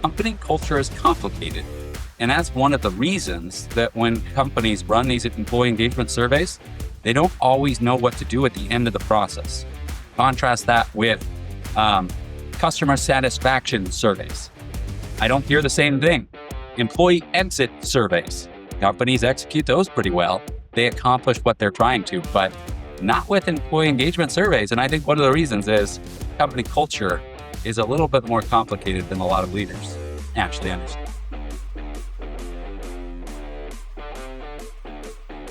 company culture is complicated. And that's one of the reasons that when companies run these employee engagement surveys, they don't always know what to do at the end of the process. Contrast that with customer satisfaction surveys. I don't hear the same thing. Employee exit surveys. Companies execute those pretty well. They accomplish what they're trying to, but not with employee engagement surveys. And I think one of the reasons is company culture is a little bit more complicated than a lot of leaders actually understand.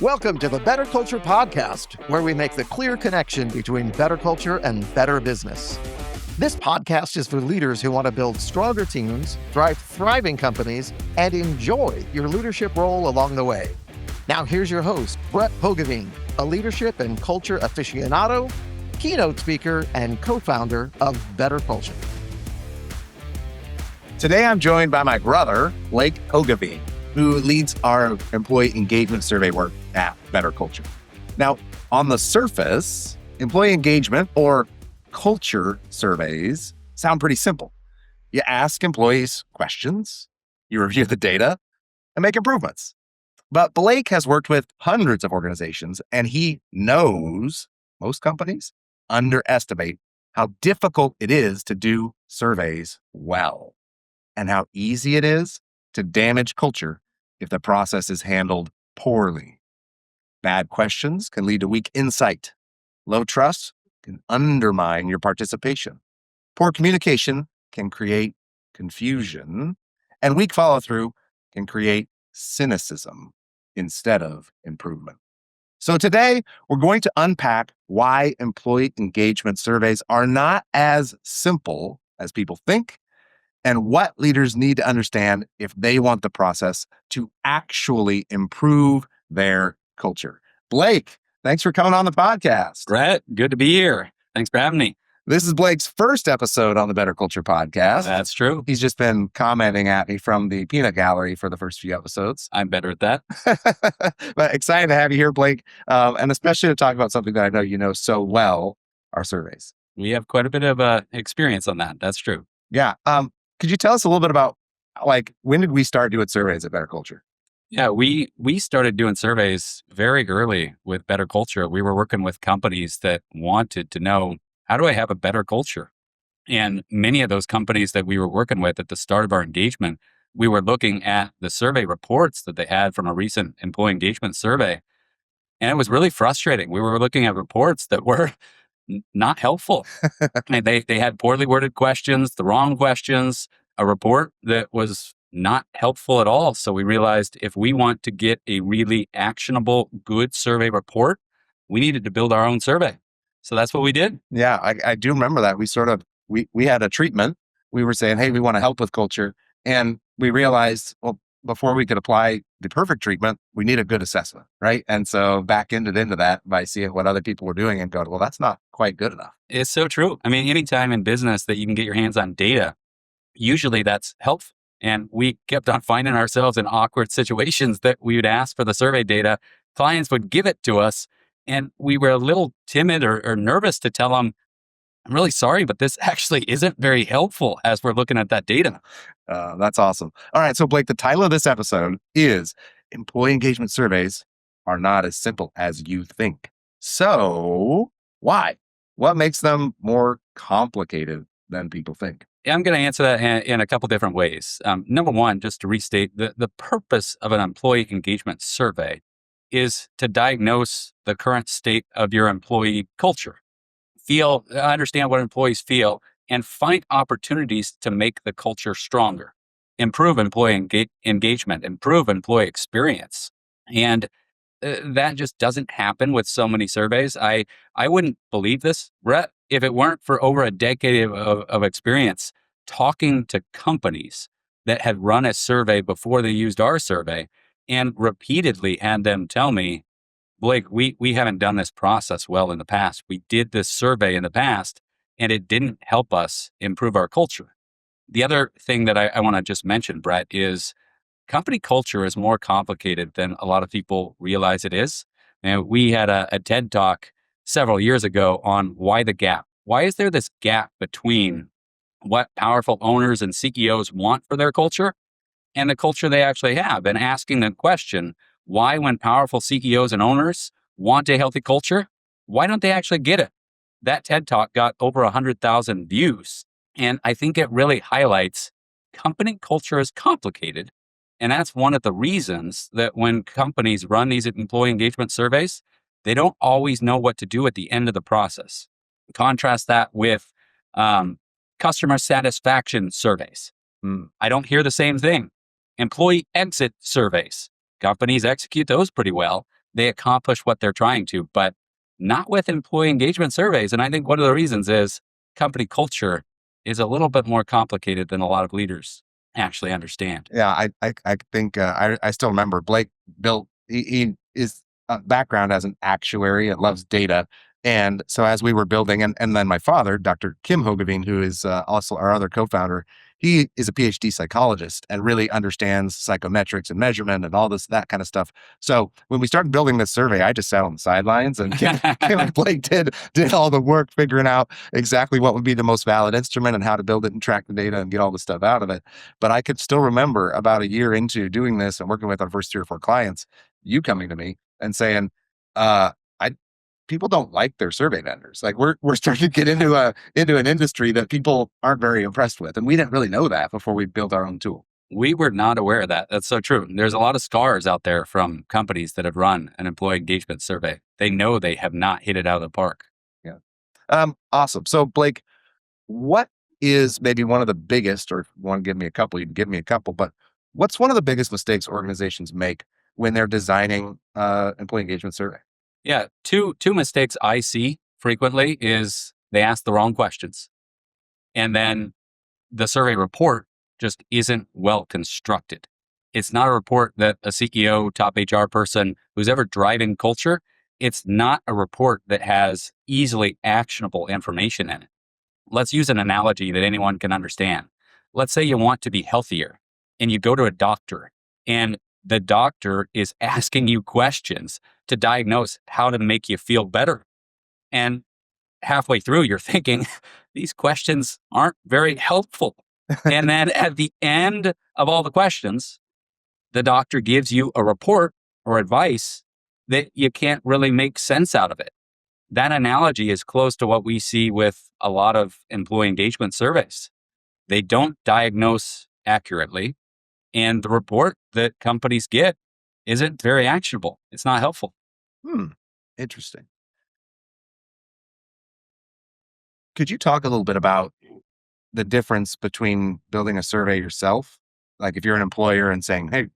Welcome to the BetterCulture Podcast, where we make the clear connection between better culture and better business. This podcast is for leaders who want to build stronger teams, drive thriving companies, and enjoy your leadership role along the way. Now here's your host, Brett Hoogeveen, a leadership and culture aficionado, keynote speaker, and co-founder of BetterCulture. Today I'm joined by my brother, Blake Hoogeveen, who leads our employee engagement survey work at BetterCulture. Now, on the surface, employee engagement or culture surveys sound pretty simple. You ask employees questions, you review the data, and make improvements. But Blake has worked with hundreds of organizations, and he knows most companies underestimate how difficult it is to do surveys well, and how easy it is to damage culture if the process is handled poorly. Bad questions can lead to weak insight. Low trust can undermine your participation. Poor communication can create confusion, and weak follow-through can create cynicism instead of improvement. So today, we're going to unpack why employee engagement surveys are not as simple as people think, and what leaders need to understand if they want the process to actually improve their culture. Blake, thanks for coming on the podcast. Brett, good to be here. Thanks for having me. This is Blake's first episode on the BetterCulture Podcast. That's true. He's just been commenting at me from the peanut gallery for the first few episodes. I'm better at that. But excited to have you here, Blake, and especially to talk about something that I know you know so well, our surveys. We have quite a bit of experience on that. That's true. Yeah. Could you tell us a little bit about, when did we start doing surveys at BetterCulture? Yeah, we started doing surveys very early with Better Culture. We were working with companies that wanted to know, how do I have a better culture? And many of those companies that we were working with at the start of our engagement, we were looking at the survey reports that they had from a recent employee engagement survey. And it was really frustrating. We were looking at reports that were not helpful. And they had poorly worded questions, the wrong questions, a report that was not helpful at all. So we realized if we want to get a really actionable, good survey report, we needed to build our own survey. So that's what we did. Yeah, I do remember that. We had a treatment. We were saying, hey, we want to help with culture. And we realized, well, before we could apply the perfect treatment, we need a good assessment, right? And so back into that by seeing what other people were doing and going, well, that's not quite good enough. It's so true. I mean, anytime in business that you can get your hands on data, usually that's helpful. And we kept on finding ourselves in awkward situations that we would ask for the survey data. Clients would give it to us, and we were a little timid or nervous to tell them, I'm really sorry, but this actually isn't very helpful as we're looking at that data. That's awesome. All right. So Blake, the title of this episode is Employee Engagement Surveys Are Not As Simple As You Think. So why? What makes them more complicated than people think? I'm going to answer that in a couple different ways. Number one, just to restate, the purpose of an employee engagement survey is to diagnose the current state of your employee culture. Understand what employees feel, and find opportunities to make the culture stronger, improve employee engagement, improve employee experience. And that just doesn't happen with so many surveys. I wouldn't believe this, Brett, if it weren't for over a decade of experience talking to companies that had run a survey before they used our survey, and repeatedly had them tell me, Blake, we haven't done this process well in the past. We did this survey in the past, and it didn't help us improve our culture. The other thing that I want to just mention, Brett, is company culture is more complicated than a lot of people realize it is. And we had a TED Talk several years ago on why the gap. Why is there this gap between what powerful owners and CEOs want for their culture and the culture they actually have, and asking the question, why, when powerful CEOs and owners want a healthy culture, why don't they actually get it? That TED Talk got over 100,000 views. And I think it really highlights company culture is complicated. And that's one of the reasons that when companies run these employee engagement surveys, they don't always know what to do at the end of the process. Contrast that with customer satisfaction surveys. I don't hear the same thing. Employee exit surveys. Companies execute those pretty well. They accomplish what they're trying to, but not with employee engagement surveys. And I think one of the reasons is company culture is a little bit more complicated than a lot of leaders actually understand. Yeah, I think I still remember Blake built. He is background as an actuary and loves data. And so as we were building, and then my father, Dr. Kim Hoogeveen, who is also our other co-founder, he is a PhD psychologist and really understands psychometrics and measurement and all that kind of stuff. So when we started building this survey, I just sat on the sidelines, and Kim and Blake did all the work figuring out exactly what would be the most valid instrument and how to build it and track the data and get all the stuff out of it. But I could still remember about a year into doing this and working with our first 3 or 4 clients, you coming to me and saying, people don't like their survey vendors. Like we're starting to get into an industry that people aren't very impressed with. And we didn't really know that before we built our own tool. We were not aware of that. That's so true. There's a lot of scars out there from companies that have run an employee engagement survey. They know they have not hit it out of the park. Yeah. Awesome. So Blake, what is maybe one of the biggest, or if you want to give me a couple, you can give me a couple, but what's one of the biggest mistakes organizations make when they're designing employee engagement survey? Yeah, two mistakes I see frequently is they ask the wrong questions. And then the survey report just isn't well constructed. It's not a report that a CEO, top HR person who's ever driving culture, it's not a report that has easily actionable information in it. Let's use an analogy that anyone can understand. Let's say you want to be healthier and you go to a doctor, and the doctor is asking you questions to diagnose how to make you feel better. And halfway through, you're thinking, these questions aren't very helpful. And then at the end of all the questions, the doctor gives you a report or advice that you can't really make sense out of it. That analogy is close to what we see with a lot of employee engagement surveys. They don't diagnose accurately, and the report that companies get isn't very actionable. It's not helpful. Interesting. Could you talk a little bit about the difference between building a survey yourself? Like if you're an employer and saying, hey,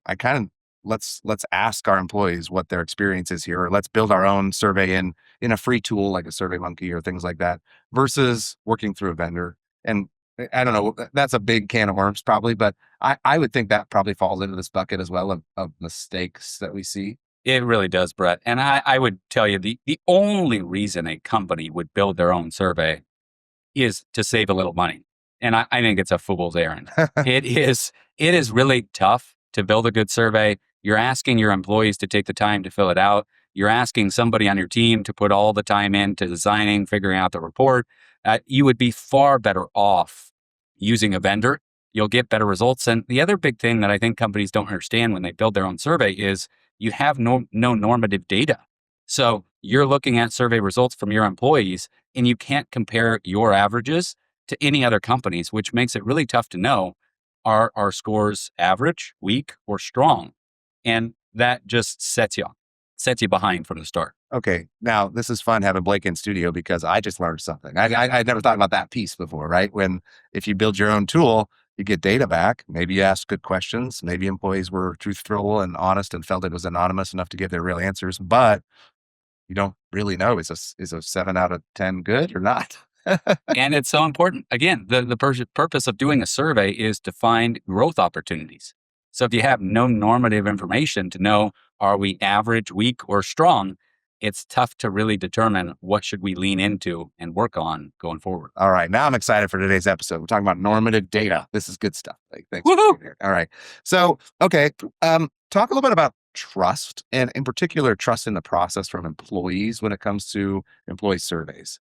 let's ask our employees what their experience is here, or let's build our own survey in a free tool like a SurveyMonkey or things like that, versus working through a vendor. And I don't know, that's a big can of worms probably, but I would think that probably falls into this bucket as well of mistakes that we see. It really does, Brett. And I would tell you the only reason a company would build their own survey is to save a little money. And I think it's a fool's errand. It is really tough to build a good survey. You're asking your employees to take the time to fill it out. You're asking somebody on your team to put all the time into designing, figuring out the report. You would be far better off using a vendor. You'll get better results. And the other big thing that I think companies don't understand when they build their own survey is you have no normative data. So you're looking at survey results from your employees, and you can't compare your averages to any other companies, which makes it really tough to know, are our scores average, weak, or strong? And that just sets you behind from the start. Okay, now this is fun having Blake in studio because I just learned something. I'd never thought about that piece before, right? If you build your own tool, you get data back. Maybe you ask good questions. Maybe employees were truthful and honest and felt it was anonymous enough to give their real answers, but you don't really know, is a 7 out of 10 good or not? And it's so important. Again, the purpose of doing a survey is to find growth opportunities. So if you have no normative information to know, are we average, weak, or strong, it's tough to really determine what should we lean into and work on going forward. All right. Now I'm excited for today's episode. We're talking about normative data. This is good stuff. Like, thanks. Woohoo! For being here. All right. So, okay. Talk a little bit about trust, and in particular, trust in the process from employees when it comes to employee surveys.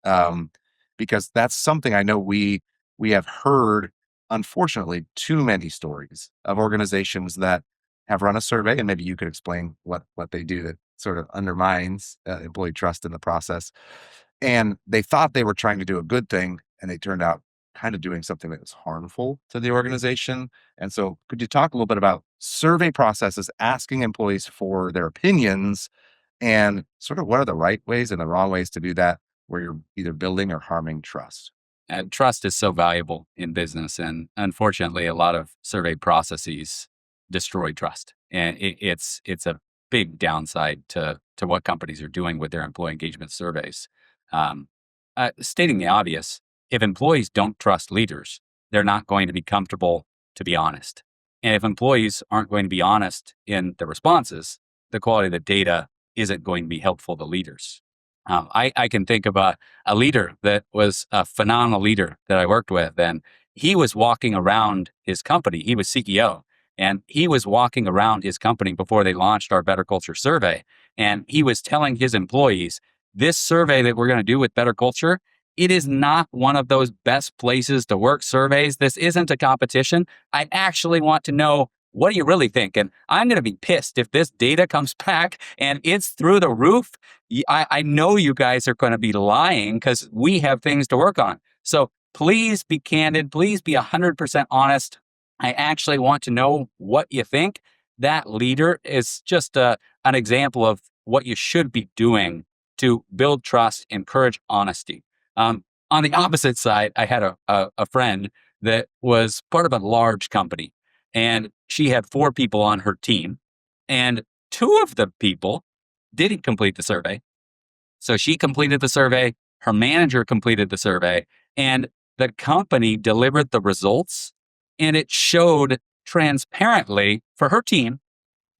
Because that's something I know we we have heard, unfortunately, too many stories of organizations that have run a survey, and maybe you could explain what they do that sort of undermines employee trust in the process. And they thought they were trying to do a good thing, and they turned out kind of doing something that was harmful to the organization. And so, could you talk a little bit about survey processes, asking employees for their opinions, and sort of what are the right ways and the wrong ways to do that, where you're either building or harming trust? And trust is so valuable in business. And unfortunately, a lot of survey processes destroy trust. And it's a big downside to what companies are doing with their employee engagement surveys. Um, Stating the obvious, if employees don't trust leaders, they're not going to be comfortable to be honest. And if employees aren't going to be honest in the responses, the quality of the data isn't going to be helpful to leaders. I can think of a leader that was a phenomenal leader that I worked with, and he was walking around his company. He was CEO, and he was walking around his company before they launched our Better Culture survey. And he was telling his employees, this survey that we're going to do with Better Culture, it is not one of those best places to work surveys. This isn't a competition. I actually want to know, what do you really think? And I'm going to be pissed if this data comes back and it's through the roof. I know you guys are going to be lying because we have things to work on. So please be candid. Please be 100% honest. I actually want to know what you think. That leader is just an example of what you should be doing to build trust, encourage honesty. On the opposite side, I had a friend that was part of a large company, and she had 4 people on her team, and 2 of the people didn't complete the survey. So she completed the survey, her manager completed the survey, and the company delivered the results, and it showed transparently for her team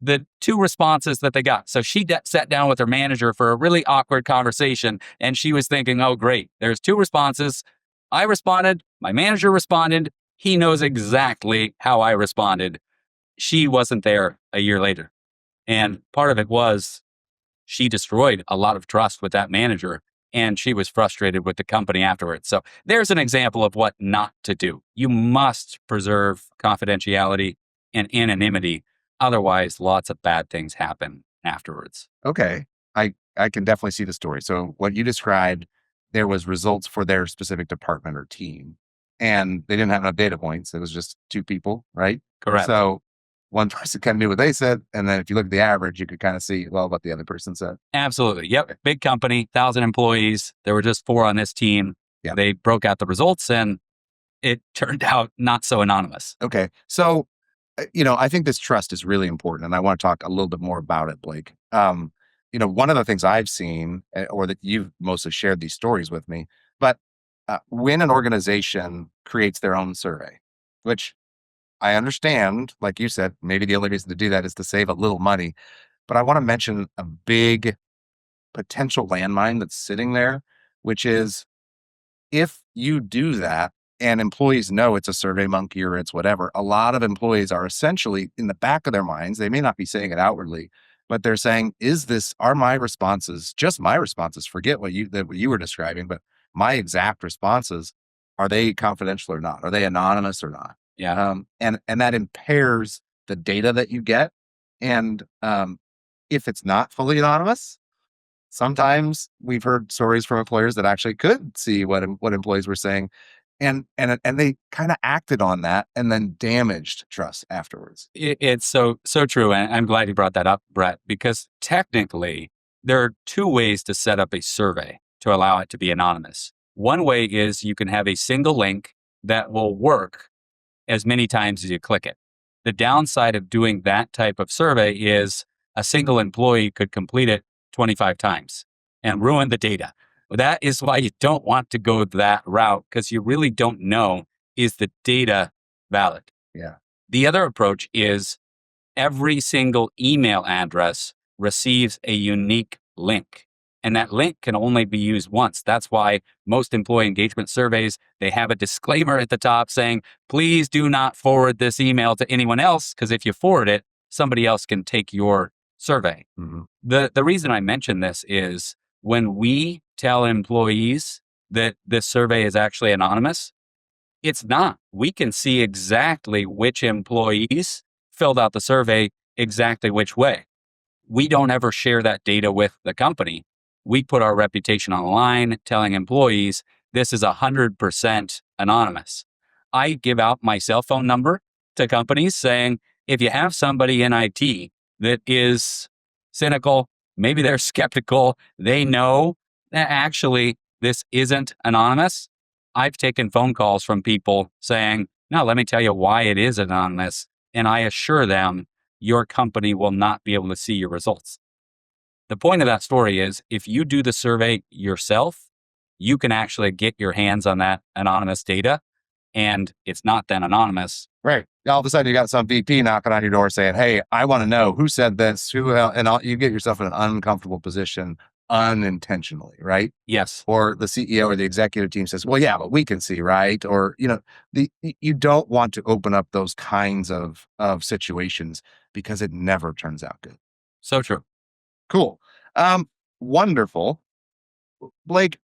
the 2 responses that they got. So she sat down with her manager for a really awkward conversation, and she was thinking, oh, great, there's 2 responses. I responded, my manager responded. He knows exactly how I responded. She wasn't there a year later. And part of it was she destroyed a lot of trust with that manager, and she was frustrated with the company afterwards. So there's an example of what not to do. You must preserve confidentiality and anonymity. Otherwise, lots of bad things happen afterwards. Okay. I can definitely see the story. So what you described, there was results for their specific department or team, and they didn't have enough data points. It was just 2 people, right? Correct. So one person kind of knew what they said. And then if you look at the average, you could kind of see, well, what the other person said. Absolutely. Yep. Big company, 1,000 employees. There were just 4 on this team. Yeah. They broke out the results, and it turned out not so anonymous. Okay. So, I think this trust is really important, and I want to talk a little bit more about it, Blake. One of the things I've seen, or that you've mostly shared these stories with me, but when an organization creates their own survey, which I understand, like you said, maybe the only reason to do that is to save a little money. But I want to mention a big potential landmine that's sitting there, which is, if you do that and employees know it's a survey monkey or it's whatever, a lot of employees are essentially in the back of their minds, they may not be saying it outwardly, but they're saying, are my responses, just my responses, forget what you were describing, but my exact responses, are they confidential or not? Are they anonymous or not? Yeah. And that impairs the data that you get. And if it's not fully anonymous, sometimes we've heard stories from employers that actually could see what employees were saying, and they kind of acted on that and then damaged trust afterwards. It's so true. And I'm glad you brought that up, Brett, because technically there are 2 ways to set up a survey to allow it to be anonymous. One way is you can have a single link that will work as many times as you click it. The downside of doing that type of survey is a single employee could complete it 25 times and ruin the data. That is why you don't want to go that route, because you really don't know, is the data valid? Yeah. The other approach is every single email address receives a unique link, and that link can only be used once. That's why most employee engagement surveys, they have a disclaimer at the top saying, please do not forward this email to anyone else, because if you forward it, somebody else can take your survey. Mm-hmm. The reason I mention this is when we tell employees that this survey is actually anonymous, It's not. We can see exactly which employees filled out the survey exactly which way. We don't ever share that data with the company. We put our reputation on the line telling employees this is 100% anonymous. I give out my cell phone number to companies saying, if you have somebody in IT that is cynical, maybe they're skeptical, they know that actually this isn't anonymous. I've taken phone calls from people saying, no, let me tell you why it is anonymous. And I assure them your company will not be able to see your results. The point of that story is if you do the survey yourself, you can actually get your hands on that anonymous data, and it's not then anonymous. Right. All of a sudden, you got some VP knocking on your door saying, "Hey, I want to know who said this, you get yourself in an uncomfortable position unintentionally, right? Yes. Or the CEO or the executive team says, "Well, yeah, but we can see, right?" Or you don't want to open up those kinds of situations because it never turns out good. So true. Cool. Wonderful, Blake.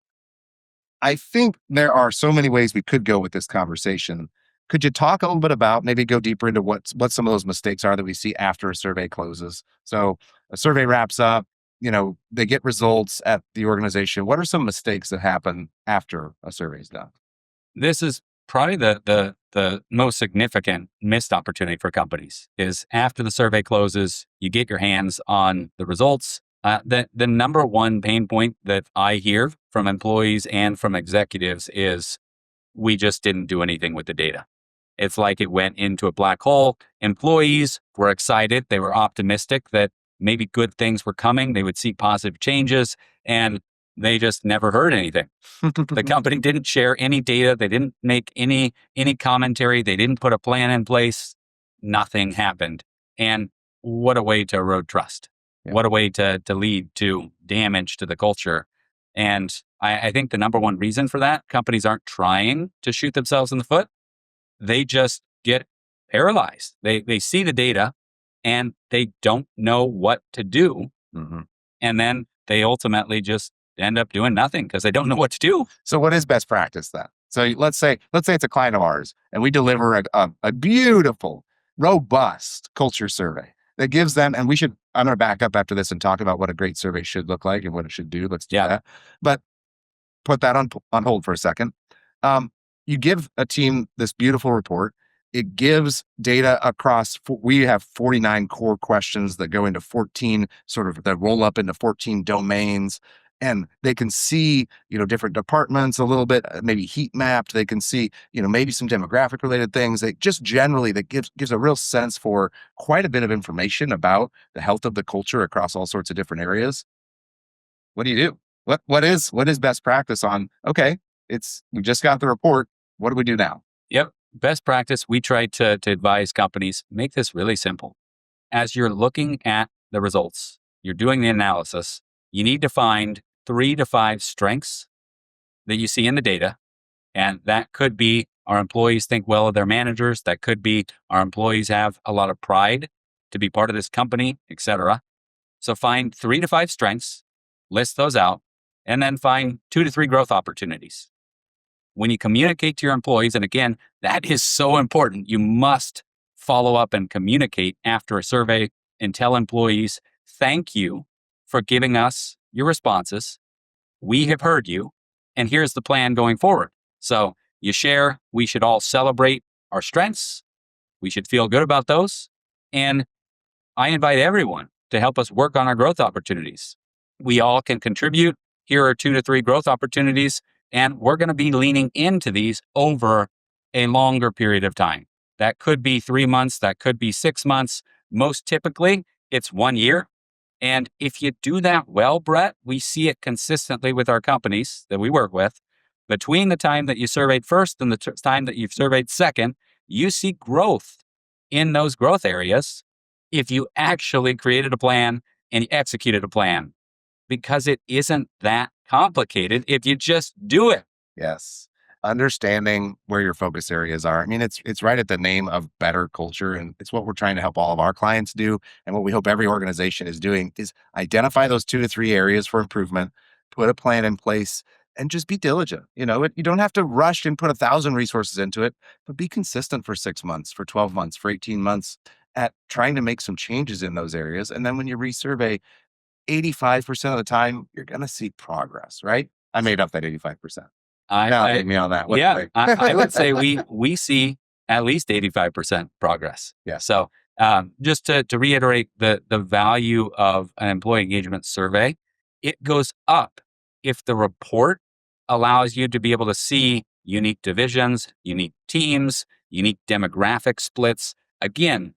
I think there are so many ways we could go with this conversation. Could you talk a little bit about, maybe go deeper into what some of those mistakes are that we see after a survey closes? So a survey wraps up, they get results at the organization. What are some mistakes that happen after a survey is done? This is probably the most significant missed opportunity for companies is after the survey closes, you get your hands on the results. The number one pain point that I hear from employees and from executives is we just didn't do anything with the data. It's like it went into a black hole. Employees were excited. They were optimistic that maybe good things were coming. They would see positive changes, and they just never heard anything. The company didn't share any data. They didn't make any commentary. They didn't put a plan in place. Nothing happened. And what a way to erode trust. Yeah. What a way to lead to damage to the culture. And I think the number one reason for that, companies aren't trying to shoot themselves in the foot. They just get paralyzed. They see the data and they don't know what to do. Mm-hmm. And then they ultimately just end up doing nothing because they don't know what to do. So what is best practice then? So let's say it's a client of ours and we deliver a beautiful, robust culture survey that gives them, and I'm going to back up after this and talk about what a great survey should look like and what it should do. Let's do that. But put that on hold for a second. You give a team this beautiful report. It gives data across, we have 49 core questions that go into 14, that roll up into 14 domains. And they can see, different departments a little bit, maybe heat mapped. They can see, maybe some demographic related things. That just generally that gives a real sense for quite a bit of information about the health of the culture across all sorts of different areas. What do? What is best practice on? Okay, we just got the report. What do we do now? Yep. Best practice. We try to advise companies, make this really simple. As you're looking at the results, you're doing the analysis, you need to find 3 to 5 strengths that you see in the data. And that could be our employees think well of their managers. That could be our employees have a lot of pride to be part of this company, etc. So find 3 to 5 strengths, list those out, and then find 2 to 3 growth opportunities. When you communicate to your employees, and again, that is so important, you must follow up and communicate after a survey and tell employees, thank you for giving us your responses. We have heard you, and here's the plan going forward. So you share, we should all celebrate our strengths. We should feel good about those. And I invite everyone to help us work on our growth opportunities. We all can contribute. Here are 2 to 3 growth opportunities, and we're going to be leaning into these over a longer period of time. That could be 3 months, that could be 6 months. Most typically, it's 1 year. And if you do that well, Brett, we see it consistently with our companies that we work with. Between the time that you surveyed first and the time that you've surveyed second, you see growth in those growth areas if you actually created a plan and you executed a plan, because it isn't that complicated if you just do it. Yes. Understanding where your focus areas are. I mean, it's right at the name of Better Culture, and it's what we're trying to help all of our clients do. And what we hope every organization is doing is identify those 2 to 3 areas for improvement, put a plan in place, and just be diligent. You don't have to rush and put 1,000 resources into it, but be consistent for 6 months, for 12 months, for 18 months at trying to make some changes in those areas. And then when you resurvey, 85% of the time, you're going to see progress, right? I made up that 85%. Now hit me on that. I would say we see at least 85% progress. Yeah. So just to reiterate the value of an employee engagement survey, it goes up if the report allows you to be able to see unique divisions, unique teams, unique demographic splits. Again,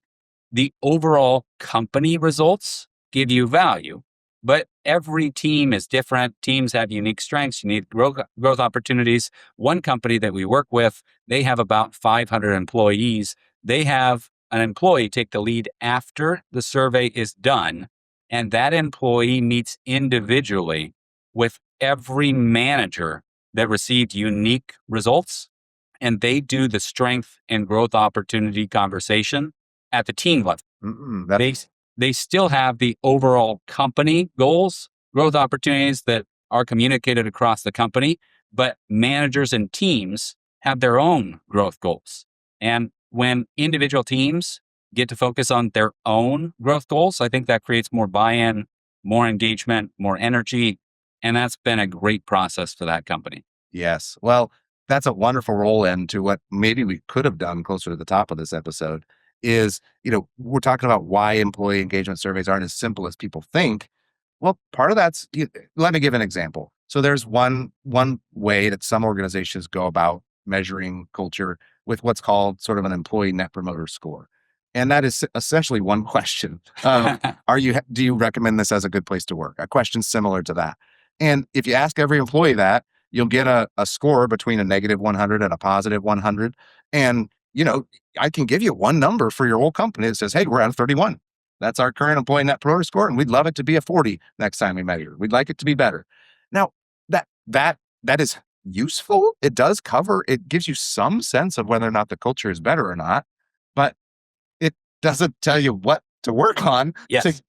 the overall company results give you value, but every team is different. Teams have unique strengths, unique growth opportunities. One company that we work with, they have about 500 employees. They have an employee take the lead after the survey is done, and that employee meets individually with every manager that received unique results, and they do the strength and growth opportunity conversation at the team level. They still have the overall company goals, growth opportunities that are communicated across the company, but managers and teams have their own growth goals. And when individual teams get to focus on their own growth goals, I think that creates more buy-in, more engagement, more energy. And that's been a great process for that company. Yes. Well, that's a wonderful roll into what maybe we could have done closer to the top of this episode is, we're talking about why employee engagement surveys aren't as simple as people think. Well, part of that's, let me give an example. So there's one way that some organizations go about measuring culture with what's called sort of an employee net promoter score. And that is essentially one question. Do you recommend this as a good place to work? A question similar to that. And if you ask every employee that, you'll get a score between a negative 100 and a positive 100. And, I can give you one number for your whole company that says, hey, we're at a 31. That's our current employee net promoter score. And we'd love it to be a 40 next time we measure. We'd like it to be better. Now, that is useful. It gives you some sense of whether or not the culture is better or not, but it doesn't tell you what to work on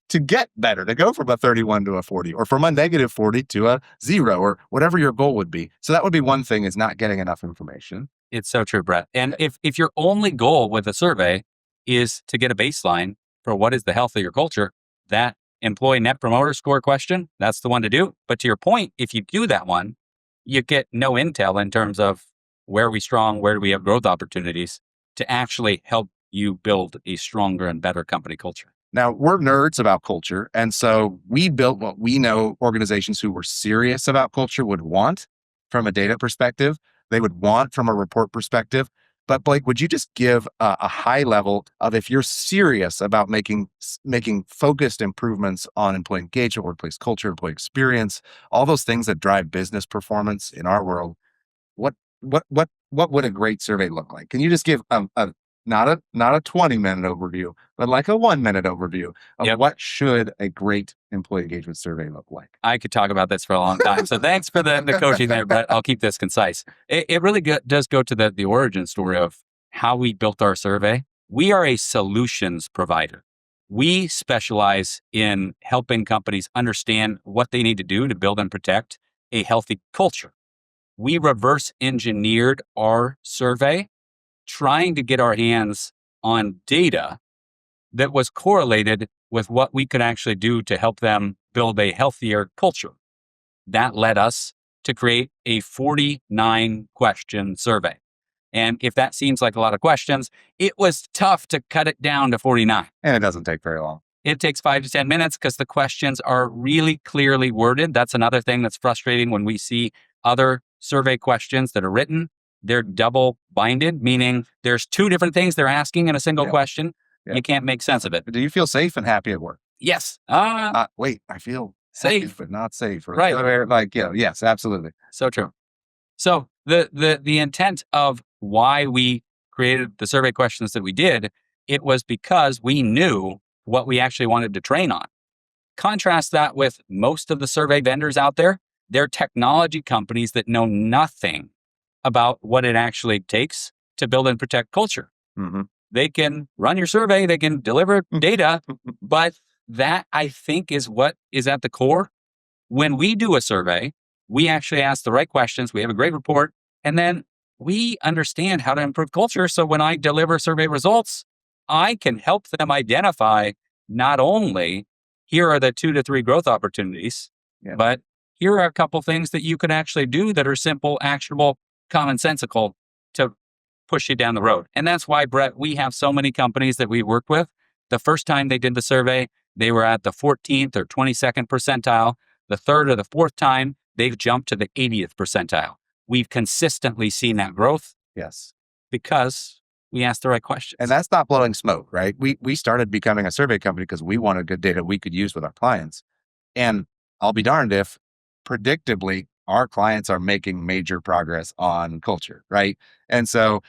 to get better, to go from a 31 to a 40 or from a negative 40 to a 0 or whatever your goal would be. So that would be one thing, is not getting enough information. It's so true, Brett. And if your only goal with a survey is to get a baseline for what is the health of your culture, that employee net promoter score question, that's the one to do. But to your point, if you do that one, you get no intel in terms of where are we strong, where do we have growth opportunities to actually help you build a stronger and better company culture. Now, we're nerds about culture. And so we built what we know organizations who were serious about culture would want from a data perspective. They would want from a report perspective. But Blake, would you just give a high level of, if you're serious about making focused improvements on employee engagement, workplace culture, employee experience, all those things that drive business performance in our world, what would a great survey look like? Can you just give not a 20-minute overview, but like a 1-minute overview of what should a great employee engagement survey look like? I could talk about this for a long time. So thanks for the coaching there, but I'll keep this concise. It really does go to the origin story of how we built our survey. We are a solutions provider. We specialize in helping companies understand what they need to do to build and protect a healthy culture. We reverse engineered our survey, trying to get our hands on data that was correlated with what we could actually do to help them build a healthier culture. That led us to create a 49-question survey. And if that seems like a lot of questions, it was tough to cut it down to 49. And it doesn't take very long. It takes 5 to 10 minutes because the questions are really clearly worded. That's another thing that's frustrating when we see other survey questions that are written. They're double binded, meaning there's 2 different things they're asking in a single question. You can't make sense of it. Do you feel safe and happy at work? Yes. Wait, I feel safe, happy, but not safe. Right. Yes, absolutely. So true. So the intent of why we created the survey questions that we did, it was because we knew what we actually wanted to train on. Contrast that with most of the survey vendors out there. They're technology companies that know nothing about what it actually takes to build and protect culture. Mm-hmm. They can run your survey, they can deliver data, but that, I think, is what is at the core. When we do a survey, we actually ask the right questions. We have a great report. And then we understand how to improve culture. So when I deliver survey results, I can help them identify not only here are the 2 to 3 growth opportunities, but here are a couple things that you can actually do that are simple, actionable, commonsensical to push you down the road. And that's why, Brett, we have so many companies that we work with. The first time they did the survey, they were at the 14th or 22nd percentile. The third or the fourth time, they've jumped to the 80th percentile. We've consistently seen that growth. Yes. Because we asked the right questions. And that's not blowing smoke, right? We started becoming a survey company because we wanted good data we could use with our clients. And I'll be darned if predictably our clients are making major progress on culture, right? And so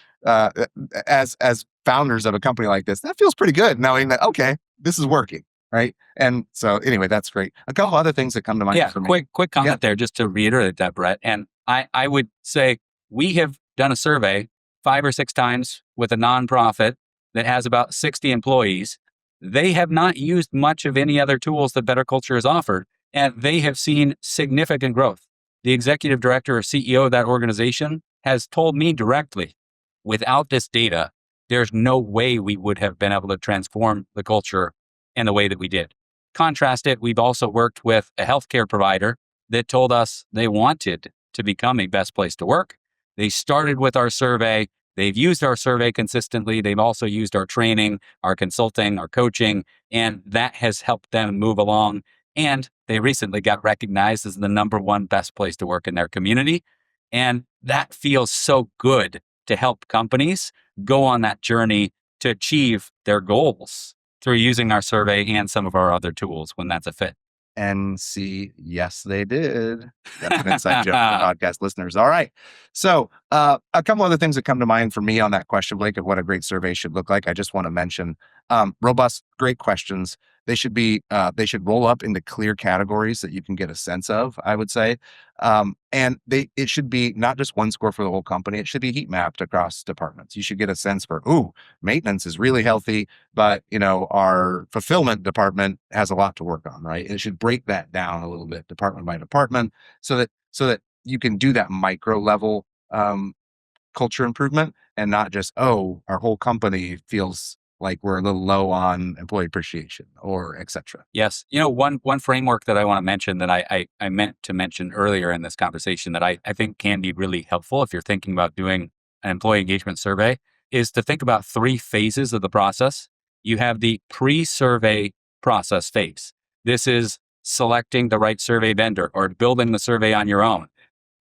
as founders of a company like this, that feels pretty good knowing that, okay, this is working, right? And so anyway, that's great. A couple other things that come to mind for me. Quick comment there just to reiterate that, Brett. And I would say we have done a survey 5 or 6 times with a nonprofit that has about 60 employees. They have not used much of any other tools that BetterCulture has offered, and they have seen significant growth. The executive director or CEO of that organization has told me directly, without this data, there's no way we would have been able to transform the culture in the way that we did. Contrast it, we've also worked with a healthcare provider that told us they wanted to become a best place to work. They started with our survey. They've used our survey consistently. They've also used our training, our consulting, our coaching, and that has helped them move along. And they recently got recognized as the #1 best place to work in their community. And that feels so good to help companies go on that journey to achieve their goals through using our survey and some of our other tools when that's a fit. And see, yes, they did. That's an inside joke for podcast listeners. All right. So a couple other things that come to mind for me on that question, Blake, of what a great survey should look like. I just want to mention robust, great questions. They should roll up into clear categories that you can get a sense of, I would say. And it should be not just one score for the whole company. It should be heat mapped across departments. You should get a sense for, maintenance is really healthy, but our fulfillment department has a lot to work on, right? And it should break that down a little bit, department by department, so that you can do that micro level culture improvement and not just, our whole company feels like we're a little low on employee appreciation or et cetera. Yes. One framework that I want to mention that I meant to mention earlier in this conversation that I think can be really helpful if you're thinking about doing an employee engagement survey is to think about 3 phases of the process. You have the pre-survey process phase. This is selecting the right survey vendor or building the survey on your own,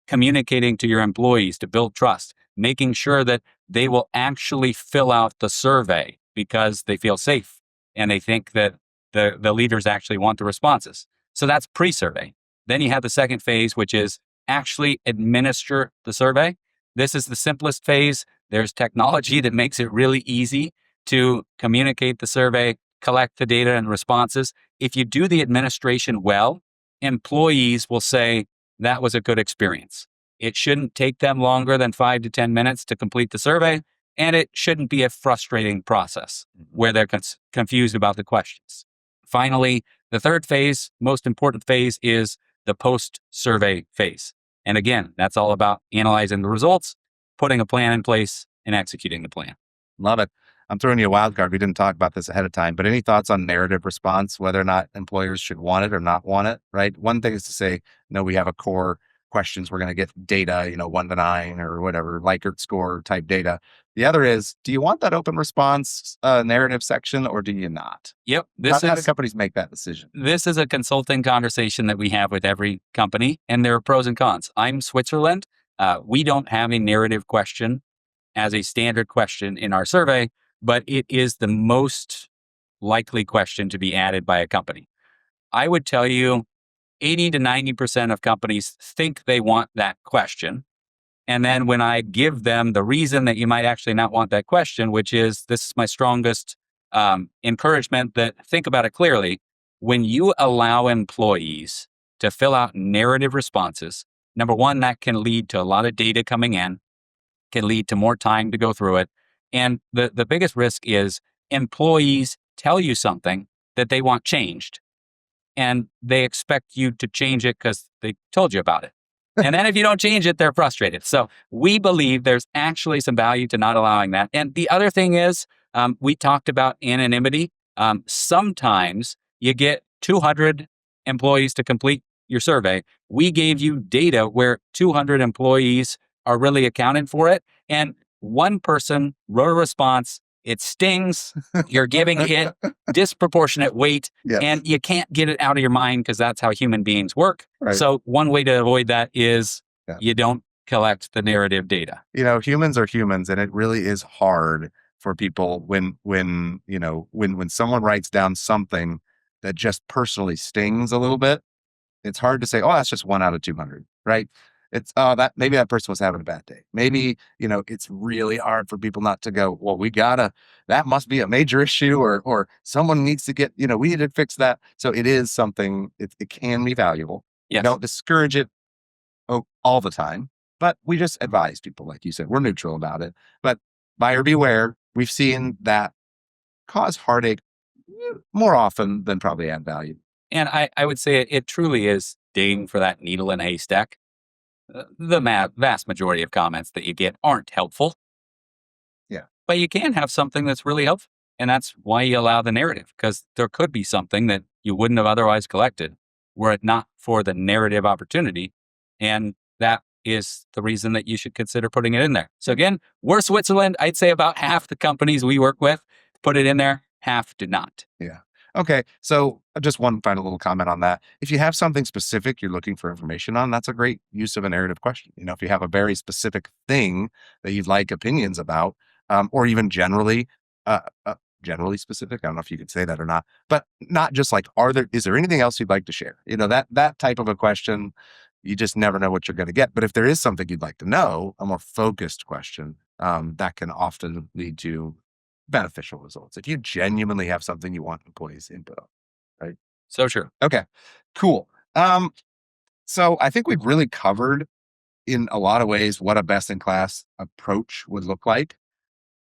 communicating to your employees to build trust, making sure that they will actually fill out the survey because they feel safe and they think that the leaders actually want the responses. So that's pre-survey. Then you have the second phase, which is actually administer the survey. This is the simplest phase. There's technology that makes it really easy to communicate the survey, collect the data and responses. If you do the administration well, employees will say, that was a good experience. It shouldn't take them longer than 5 to 10 minutes to complete the survey, and it shouldn't be a frustrating process where they're confused about the questions. Finally, the third phase, most important phase, is the post-survey phase. And again, that's all about analyzing the results, putting a plan in place, and executing the plan. Love it. I'm throwing you a wild card. We didn't talk about this ahead of time, but any thoughts on narrative response, whether or not employers should want it or not want it, right? One thing is to say, no, we have a core questions. We're going to get data, 1 to 9 or whatever, Likert score type data. The other is, do you want that open response narrative section or do you not? Yep. How do companies make that decision? This is a consulting conversation that we have with every company, and there are pros and cons. I'm Switzerland. We don't have a narrative question as a standard question in our survey, but it is the most likely question to be added by a company. I would tell you 80 to 90% of companies think they want that question. And then when I give them the reason that you might actually not want that question, which is this is my strongest encouragement that think about it clearly. When you allow employees to fill out narrative responses, number one, that can lead to a lot of data coming in, can lead to more time to go through it. And the biggest risk is employees tell you something that they want changed, and they expect you to change it because they told you about it. And then if you don't change it, they're frustrated. So we believe there's actually some value to not allowing that. And the other thing is, we talked about anonymity. Sometimes you get 200 employees to complete your survey. We gave you data where 200 employees are really accounted for it. And one person wrote a response. It stings. You're giving it disproportionate weight, Yes. and you can't get it out of your mind because that's how human beings work. Right. So one way to avoid that is Yeah. you don't collect the narrative data. Humans are humans, and it really is hard for people when someone writes down something that just personally stings a little bit. It's hard to say, oh, that's just 1 out of 200, right? It's that maybe that person was having a bad day. Maybe, it's really hard for people not to go, well, that must be a major issue, or someone needs to get, we need to fix that. So it is something, it can be valuable. Yes. Don't discourage it all the time, but we just advise people, like you said, we're neutral about it. But buyer beware, we've seen that cause heartache more often than probably add value. And I would say it truly is digging for that needle in a haystack. The vast majority of comments that you get aren't helpful. Yeah. But you can have something that's really helpful. And that's why you allow the narrative, because there could be something that you wouldn't have otherwise collected were it not for the narrative opportunity. And that is the reason that you should consider putting it in there. So again, we're Switzerland. I'd say about half the companies we work with put it in there, half do not. Yeah. Okay. So just one final little comment on that. If you have something specific you're looking for information on, that's a great use of a narrative question. If you have a very specific thing that you'd like opinions about, or even generally specific. I don't know if you could say that or not, but not just like, is there anything else you'd like to share? That type of a question, you just never know what you're going to get. But if there is something you'd like to know, a more focused question, that can often lead to beneficial results. If you genuinely have something you want employees input on, right? So true. Okay, cool. So I think we've really covered in a lot of ways what a best-in-class approach would look like.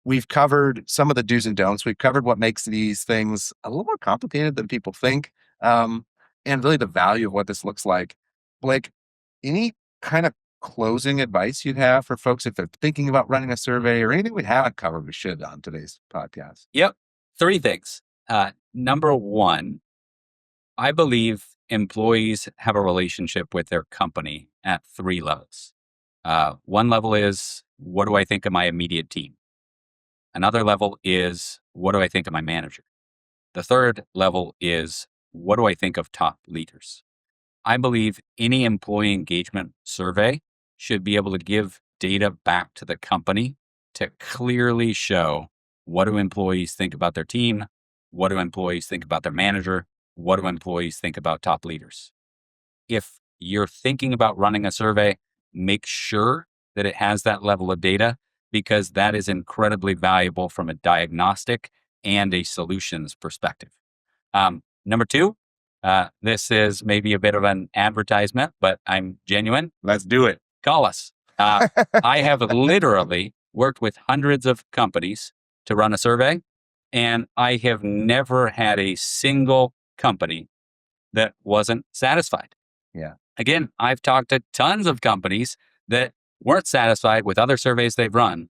We've covered some of the do's and don'ts. We've covered what makes these things a little more complicated than people think, and really the value of what this looks like. Blake, any kind of closing advice you'd have for folks if they're thinking about running a survey, or anything we haven't covered we should on today's podcast? Yep. 3 things. Number 1, I believe employees have a relationship with their company at 3 levels. One level is, what do I think of my immediate team? Another level is, what do I think of my manager? The third level is, what do I think of top leaders? I believe any employee engagement survey should be able to give data back to the company to clearly show, what do employees think about their team? What do employees think about their manager? What do employees think about top leaders? If you're thinking about running a survey, make sure that it has that level of data, because that is incredibly valuable from a diagnostic and a solutions perspective. Number 2, this is maybe a bit of an advertisement, but I'm genuine. Let's do it. Call us. I have literally worked with hundreds of companies to run a survey, and I have never had a single company that wasn't satisfied. Yeah. Again, I've talked to tons of companies that weren't satisfied with other surveys they've run.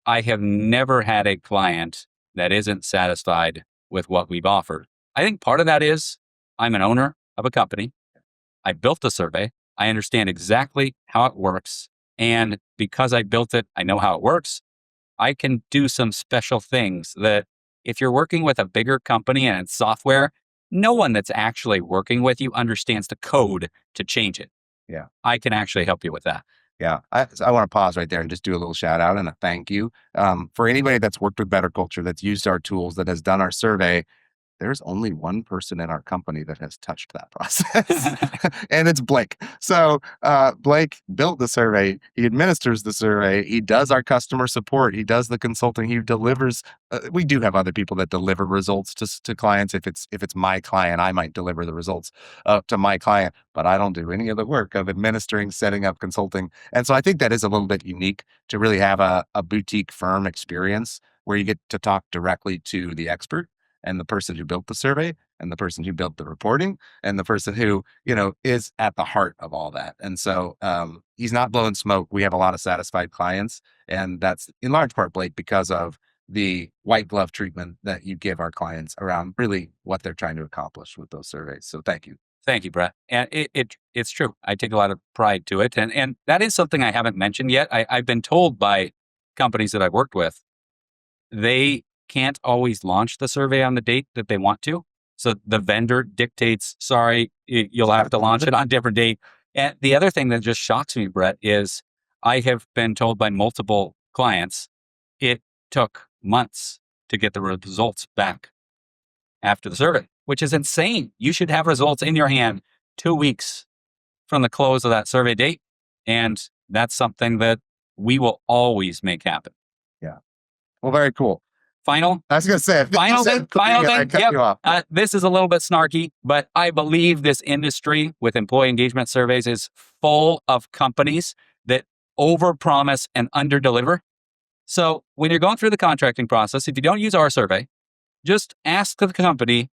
I have never had a client that isn't satisfied with what we've offered. I think part of that is I'm an owner of a company. I built the survey. I understand exactly how it works. And because I built it, I know how it works. I can do some special things that if you're working with a bigger company and it's software, no one that's actually working with you understands the code to change it. Yeah. I can actually help you with that. Yeah. I want to pause right there and just do a little shout out and a thank you. For anybody that's worked with BetterCulture, that's used our tools, that has done our survey, there's only one person in our company that has touched that process, and it's Blake. So Blake built the survey. He administers the survey. He does our customer support. He does the consulting. He delivers. We do have other people that deliver results to clients. If it's my client, I might deliver the results to my client, but I don't do any of the work of administering, setting up, consulting. And so I think that is a little bit unique to really have a boutique firm experience where you get to talk directly to the expert. and the person who built the survey and the person who built the reporting and the person who, is at the heart of all that. And so he's not blowing smoke. We have a lot of satisfied clients, and that's in large part, Blake, because of the white glove treatment that you give our clients around really what they're trying to accomplish with those surveys. So thank you. Thank you, Brett. And it's true. I take a lot of pride to it. And that is something I haven't mentioned yet. I've been told by companies that I've worked with, they can't always launch the survey on the date that they want to. So the vendor dictates, sorry, you'll have to launch it on a different date. And the other thing that just shocks me, Brett, is I have been told by multiple clients, it took months to get the results back after the survey, which is insane. You should have results in your hand 2 weeks from the close of that survey date. And that's something that we will always make happen. Yeah. Well, very cool. Final? I was going to say, final thing. Yep. This is a little bit snarky, but I believe this industry with employee engagement surveys is full of companies that overpromise and underdeliver. So when you're going through the contracting process, if you don't use our survey, just ask the company,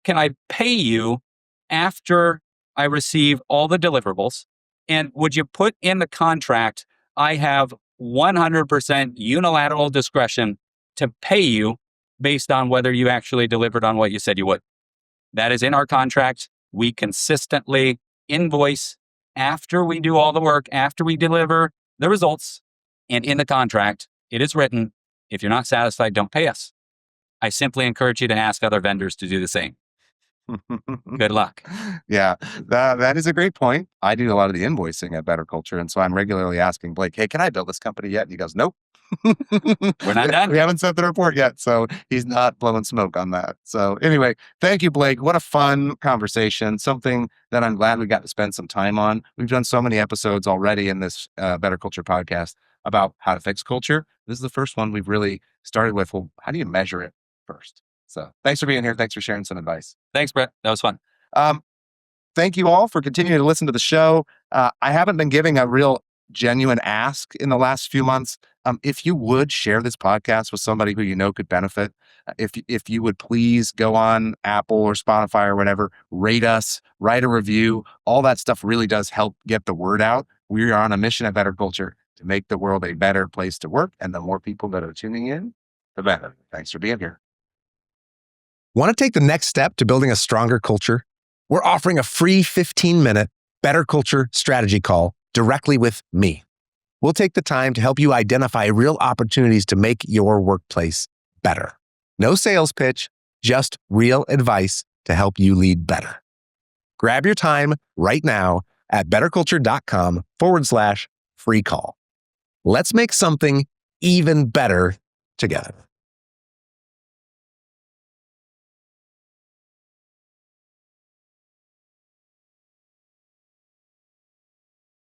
can I pay you after I receive all the deliverables? And would you put in the contract, I have 100% unilateral discretion to pay you based on whether you actually delivered on what you said you would. That is in our contract. We consistently invoice after we do all the work, after we deliver the results. And in the contract, it is written, if you're not satisfied, don't pay us. I simply encourage you to ask other vendors to do the same. Good luck. Yeah, that is a great point. I do a lot of the invoicing at BetterCulture. And so I'm regularly asking Blake, hey, can I build this company yet? And he goes, nope. We're not done. We haven't sent the report yet. So he's not blowing smoke on that. So anyway, thank you, Blake. What a fun conversation. Something that I'm glad we got to spend some time on. We've done so many episodes already in this BetterCulture podcast about how to fix culture. This is the first one we've really started with. Well, how do you measure it first? So thanks for being here. Thanks for sharing some advice. Thanks, Brett. That was fun. Thank you all for continuing to listen to the show. I haven't been giving a real genuine ask in the last few months. If you would share this podcast with somebody who you know could benefit, if you would please go on Apple or Spotify or whatever, rate us, write a review. All that stuff really does help get the word out. We are on a mission at BetterCulture to make the world a better place to work. And the more people that are tuning in, the better. Thanks for being here. Want to take the next step to building a stronger culture? We're offering a free 15-minute Better Culture strategy call directly with me. We'll take the time to help you identify real opportunities to make your workplace better. No sales pitch, just real advice to help you lead better. Grab your time right now at betterculture.com/free call. Let's make something even better together.